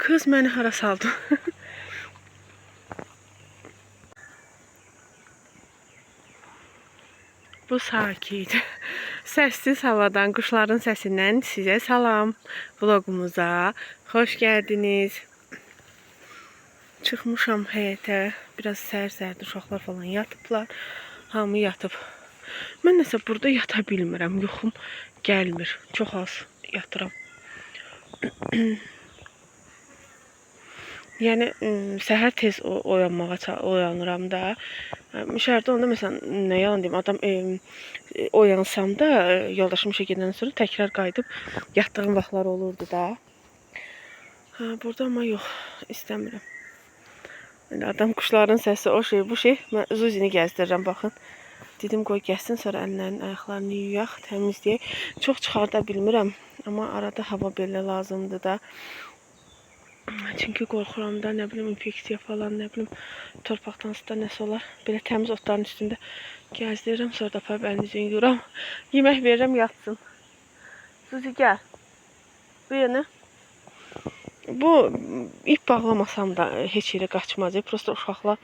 Kız məni hara saldı? Bu sakit, səssiz havadan, quşların səsindən sizə salam. Vlogumuza xoş gəldiniz. Çıxmışam həyətə. Biraz səhər-səhərdə uşaqlar falan yatıblar. Hamı yatıb. Mən nəsə burada yata bilmirəm. Yuxum gəlmir. Çox az yatıram. Yəni səhər tez oyanıram da. Müşahirdə onda məsələn nə yalan deyim, adam oyansam da yoldaşım işə gedəndən sonra təkrar qayıdıb yatdığım vaxtlar olurdu da. Burada amma yox, istəmirəm. Adam quşların səsi, o şey, bu şey. Mən Zuzini gəzdirirəm, baxın. Dedim qoy gəzsin, sonra əllərini, ayaqlarını yuyaq, təmizləyək. Çox çıxarda bilmirəm, amma arada hava belə lazımdır da. Çünki qorxuram da, nə bilim, infeksiya falan, nə bilim, torpaqdansa nəsə olar. Belə təmiz otların üstündə gəzdirirəm, sonra da aparıb əlinizi yuyuram. Yemək verirəm, yatsın. Suzi, gəl. Bu yana. Bu, ip bağlamasam da heç yerə qaçmaz. Prosta uşaqlar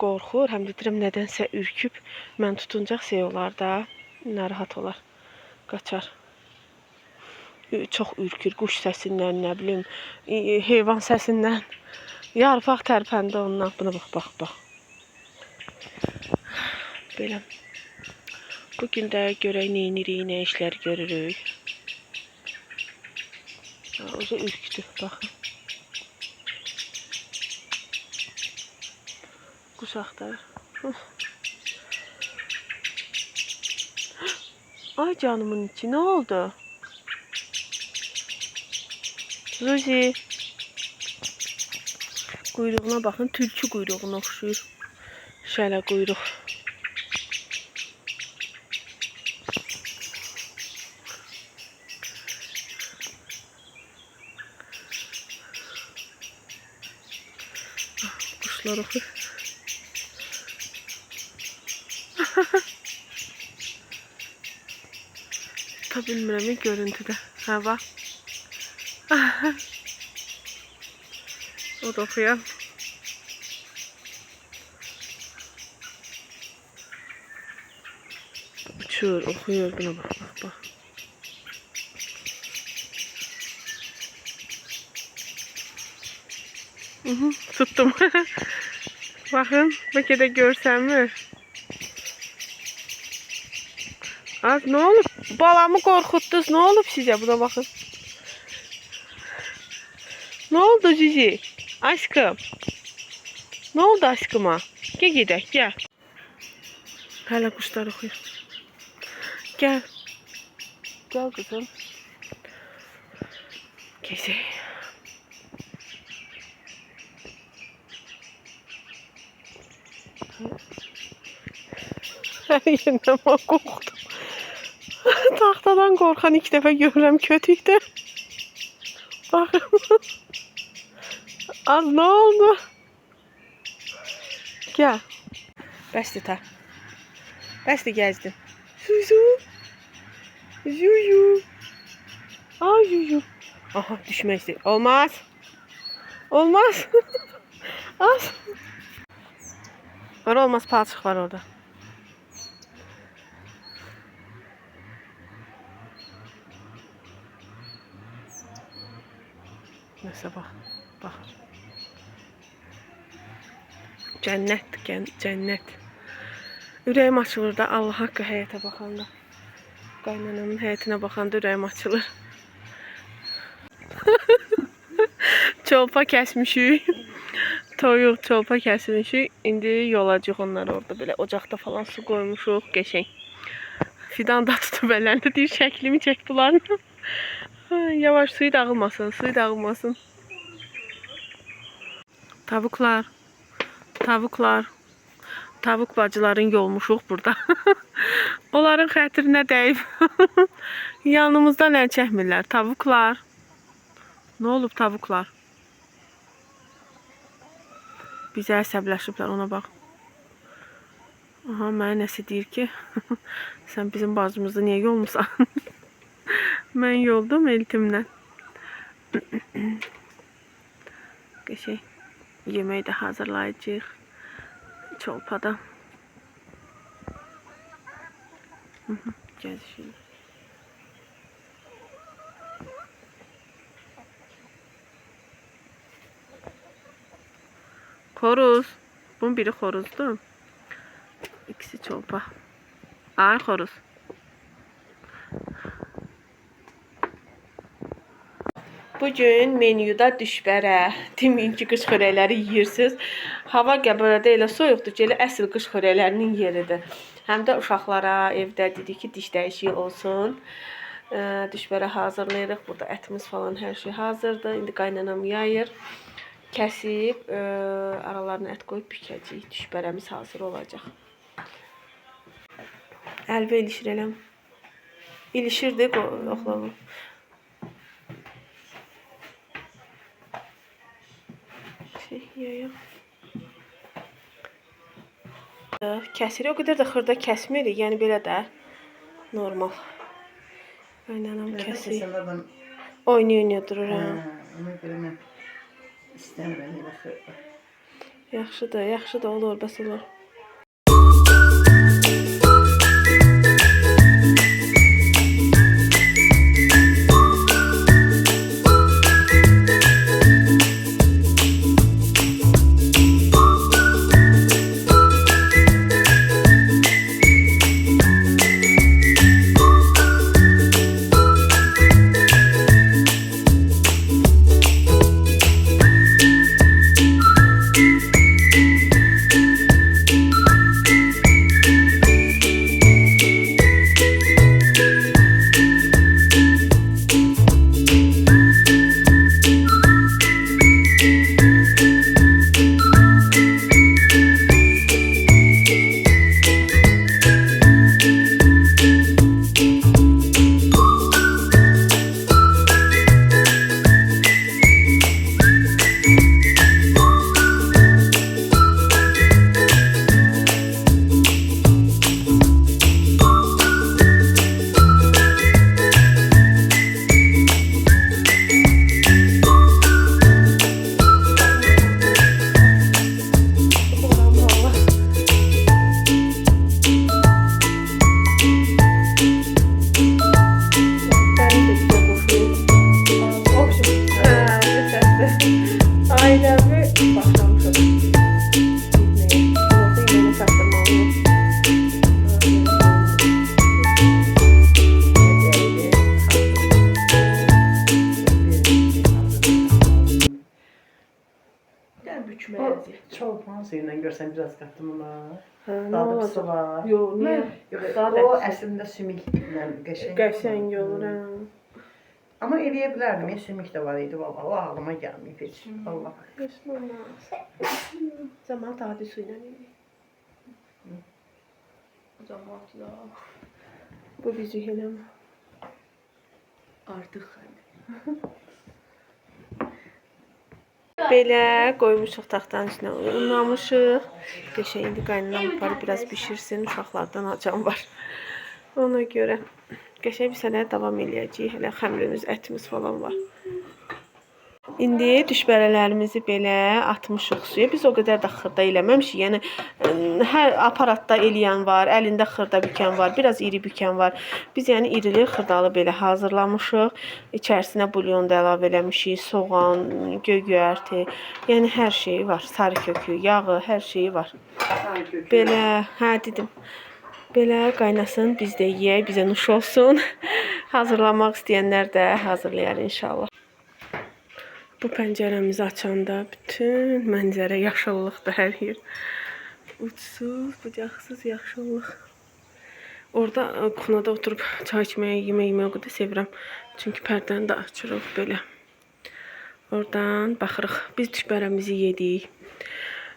qorxur. Həm də deyirəm, nədənsə ürküb. Mən tutuncaq şey olar da, narahat olar, qaçar. Çox ürkür, quş səsindən, nə bilim, heyvan səsindən. Yarpaq tərpəndə ondan. Buna bax, bax. Belə. Bugün də görək neyinirik, nə işlər görürük. Oca ürkdü, baxın. Quş axtarır. Ay canımın içi, nə oldu? Zuzi. Quyruğuna baxın, tülkü quyruğuna oxşuyur. Şələ quyruq. Quşlar oxur. Tuta bilmirəm görüntüdə. Hə, bax. O da oxuyar. Uçur, oxuyur. Buna bax, bax. Tuttum. Baxın, bəlkə də görsənmir. Az, nə olub? Balamı qorxutdunuz, nə olub sizə? Buna baxın. Nə oldu Zizi? Aşkım. Nə oldu aşkıma? Gəl gedək, gəl. Hələ quşlar oxuyur. Gəl. Gəl qızım. Gəzək. Hər yerindən mən qorxdum. Taxtadan qorxan ilk dəfə görürəm kötükdə. Baxın. Az nə oldu? Gəl. Bəsdir ta. Bəsdir gəzdin. Zuzu. Zuzu. Ay Zuzu. Aha, düşmək istəyir. Olmaz. Olmaz. Az. Var olmaz, palçıq var orada. Nəsə bax. Bax. Cənnət, cənnət. Ürəyim açılır da Allah haqqı həyətə baxanda. Qaynanamın həyətinə baxanda ürəyim açılır. Çolpa kəsmişik. Toyuq çolpa kəsmişik. İndi yolacaq onları orada belə. Ocaqda falan su qoymuşuq. Qəşəng. Fidan da tutub əllərində deyir, şəklimi çək bunların. Yavaş, suyu dağılmasın, suyu dağılmasın. Tavuklar. Tavuklar. Tavuk bacıların yolmuşuq burada. Onların xətrinə dəyib. Yanımızdan əl çəkmirlər. Tavuklar. Nə olub tavuklar? Bizə əsəbləşiblər, ona bax. Aha, mənə nəsə deyir ki, sən bizim bacımızda niyə yolmusan? Mən yoldum eltimlə. Qəşəng yemək də hazırlayacağıq çolpada. Gəzişin. Xoruz. Bunun biri xoruzdur. İkisi çolpa. Ay xoruz. Bugün menyuda düşbərə, deməyin ki, qış xörəkləri yeyirsiniz. Hava Qəbələdə elə soyuqdur ki, elə əsl qış xörəklərinin yeridir. Həm də uşaqlara evdə dedik ki, diş dəyişiyi olsun. Düşbərə hazırlayırıq. Burada ətimiz falan hər şey hazırdır. İndi qaynanam yayır. Kəsib, aralarına ət qoyub bükəcəyik. Düşbərəmiz hazır olacaq. Əlvə ilişir eləm. İlişirdi, oxlanım. Kəsirik, o qədər də xırda kəsmirik, yəni belə də normal. Qaynanam kəsir. Oynuyor durur. Ona görə mən istəmirəm elə xırda. Yaxşıdır, olur, bəs olur. Çolpan suyundan görsən biraz qatdım ona. Nə olacaq? Var. Yox, niyə? O əslində sümüklə Qəşəng olur. Amma eləyə bilərdim, sümük də var idi valla. O ağlıma gəlməyib heç. Valla. Qəşəng olmaz. Zaman adi su ilə eləyək. Zamanla. Bu bizi eləm. Artıq xəmir. Belə qoymuşuq taxtanın üstünə, unlamışıq. Qəşəng indi qaynanam aparıb biraz bişirsin, uşaqlardan acam var. Ona görə qəşəng bir sənəyə davam eləyəcəyik. Hələ xəmirimiz, ətimiz falan var. İndi düşbərələrimizi belə atmışıq suya. Biz o qədər də xırda eləməmişik. Yəni hər aparatda eləyən var, əlində xırda bükən var, biraz iri bükən var. Biz yəni irili xırdalı belə hazırlamışıq. İçərisinə bulyon da əlavə eləmişik, soğan, göy-göyərti. Yəni hər şeyi var. Sarı kökü, yağı, hər şeyi var. Belə, dedim. Belə qaynasın, biz də yeyək, bizə nuş olsun. Hazırlamaq istəyənlər də hazırlayar inşallah. Bu pəncərəmizi açanda bütün mənzərə yaşıllıqdır hər yer. Uçsuz, bucaqsız yaşıllıq. Orada kuxnada oturub çay içməyə, yemək o qədər sevirəm. Çünki pərdəni də açırıq belə. Oradan baxırıq. Biz düşbərəmizi yedik.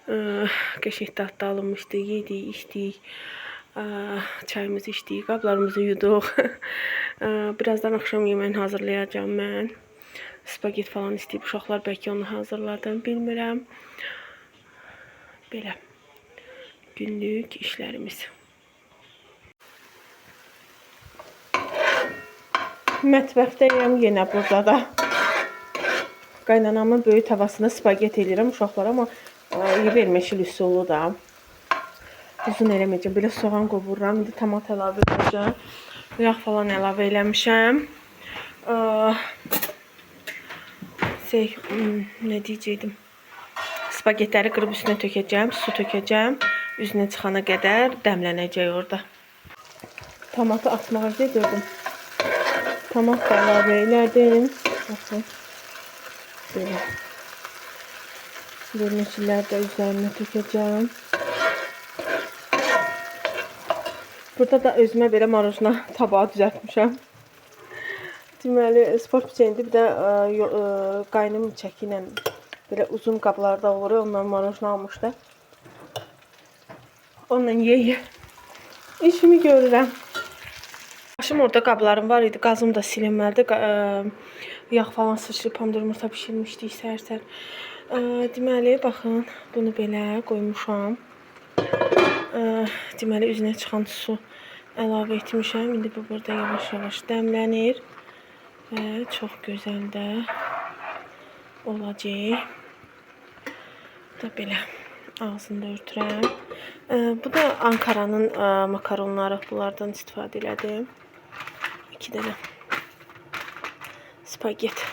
Qəşəng dadlı alınmışdı, yedik, içdik. Çayımızı içdik, qablarımızı yuduq. Birazdan axşam yeməyini hazırlayacağım mən. Spaget falan istəyib uşaqlar, bəlkə onu hazırladım, bilmirəm. Belə günlük işlərimiz. Mətbəxdəyəm yenə burada da. Qaynanamın böyük tavasında spaget eləyirəm uşaqlara, amma verməşil üsulu da. Uzun eləməyəcəm. Belə soğan qovururam. İndi tomat əlavə edəcəm. Yağ falan əlavə eləmişəm. Ne deyəcəydim? Spagetləri qırıb üstünə tökəcəm, su tökəcəm. Üzünə çıxana qədər dəmlənəcək orada. Tomatı atmağa gedirdim. Tomat da əlavə elədim. Baxın. Belə. Vermişlər də üzərinə tökəcəm. Burada da özümə belə marojna tabağı düzəltmişəm. Deməli, sport piçendi bir də qaynım çəki ilə belə uzun qablarda olur. Ondan marojna almışdı. Onunla yeyə işimi görürəm. Başım orada qablarım var idi. Qazım da silinməlidir. Yağ falan sıçrayıb pomidor yumurta bişirmişdik səhər-səhər. Deməli, baxın, bunu belə qoymuşam. Deməli, üzünə çıxan su əlavə etmişəm. İndi bu burada yavaş-yavaş dəmlənir. Və çox gözəl də olacaq. Bu da belə ağzında örtürəm. Bu da Ankaranın makaronları. Bunlardan istifadə elədim. 2 dənə spaget.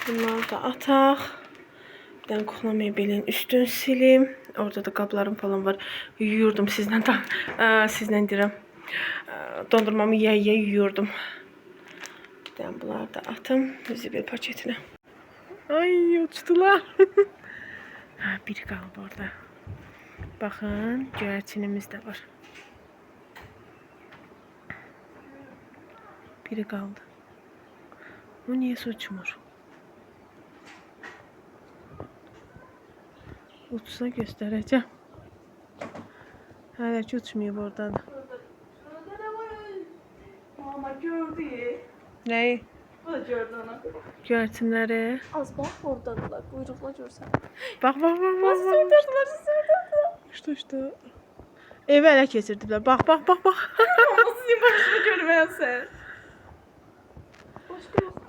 Bunları da ataq. Bir dənə kuxna mebelin üstünü silim. Orada da qablarım falan var. Yuyurdum sizlə deyirəm. Dondurmamı yeyə yuyurdum. Bir dənə bunları da atım. Zibil paketinə. Ay, uçdular. Biri qaldı orada. Baxın, göyərçinimiz də var. Biri qaldı. O niyə uçmur? Uçsa göstərəcəm. Hələ ki uçmayıb oradan. Mama gördü. Nəyi? O da gördü onu. Göyərçinləri. Az bax, oradadılar. Buyruqla görsən. Bax. Sığdırdılar, sığdırdılar. İşte. Evi ələ keçirdiblər. Bax. Sizin başını görməyəsən.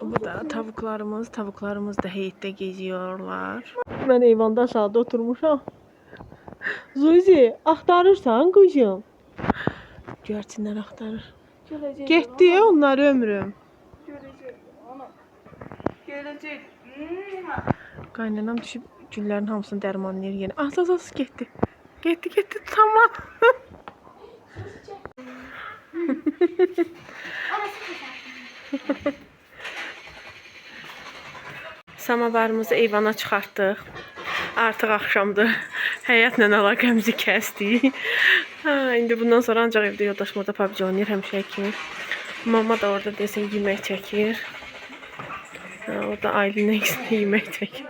Bu da tavuklarımız da heyətdə geziyorlar. Mən eyvanda aşağıda oturmuşam. Zuzi, axtarırsan qızım? Göyərçinlər axtarır. Gələcək. Getdi ya onlar ömrüm. Gələcək. Ana. Gələcək. Qaynanam düşüb güllərin hamısını dərmanlayır yenə. Az getdi. Getdi tamam. Samavarımızı eyvana çıxartdıq. Artıq axşamdır. Həyatla əlaqəmizi kəsdik. İndi bundan sonra ancaq evdə yoldaşım orada PUBG oynayır həmişə kimi. Mama da orada desən yemək çəkir. Orada Aylinə yemək çəkir.